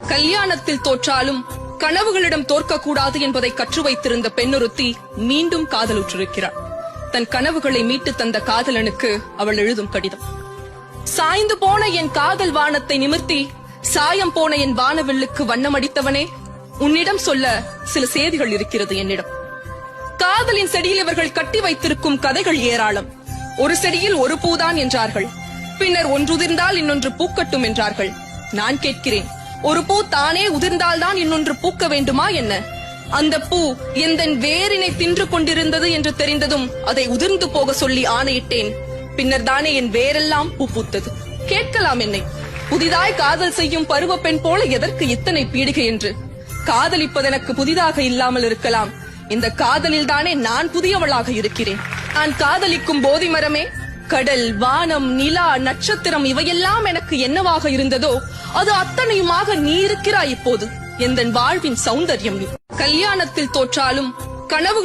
கல்யாணத்தில் தோற்றாலும் கனவுகளிடம் தோற்கக்கூடாது என்பதை கற்று வைத்திருந்த பெண்ணொருத்தி மீண்டும் காதலுற்றிருக்கிறாள். தன் கனவுகளை மீட்டு தந்த காதலனுக்கு அவள் எழுதும் கடிதம். சாய்ந்து போன என் காதல் வானத்தை நிமிர்த்தி சாயம் போன என் வானவில்லுக்கு வண்ணமடித்தவனே, உன்னிடம் சொல்ல சில செய்திகள் இருக்கிறது என்னிடம். காதலின் செடியில் இவர்கள் கட்டி வைத்திருக்கும் கதைகள் ஏராளம். ஒரு செடியில் ஒரு பூதான் என்றார்கள், பின்னர் ஒன்றுதிர்ந்தால் இன்னொன்று பூக்கட்டும் என்றார்கள். நான் கேட்கிறேன், ஒரு பூ தானே உதிர்ந்தால்தான் இன்னொன்று பூக்க வேண்டுமா என்ன? அந்த பூ எந்தன் வேரினை தின்று கொண்டிருந்தது என்று தெரிந்ததும் அதை உதிர்ந்து போக சொல்லி ஆணையிட்டேன். பின்னர் தானே என் வேரெல்லாம் பூ பூத்தது. கேட்கலாம் என்னை, புதிதாய் காதல் செய்யும் பருவ பெண் போல எதற்கு இத்தனை பீடிகை என்று. காதலிப்பது எனக்கு புதிதாக இல்லாமல் இருக்கலாம், இந்த காதலில் தானே நான் புதியவளாக இருக்கிறேன். நான் காதலிக்கும் போதி மரமே, கடல், வானம், நிலா, நட்சத்திரம் இவையெல்லாம் எனக்கு என்னவாக இருந்ததோ அது அத்தனையுமாக நீ இருக்கிறாய் இப்போது. எந்தன் வாழ்வின் சௌந்தர்யம் நீ. கல்யாணத்தில் தோற்றாலும் கனவுகள்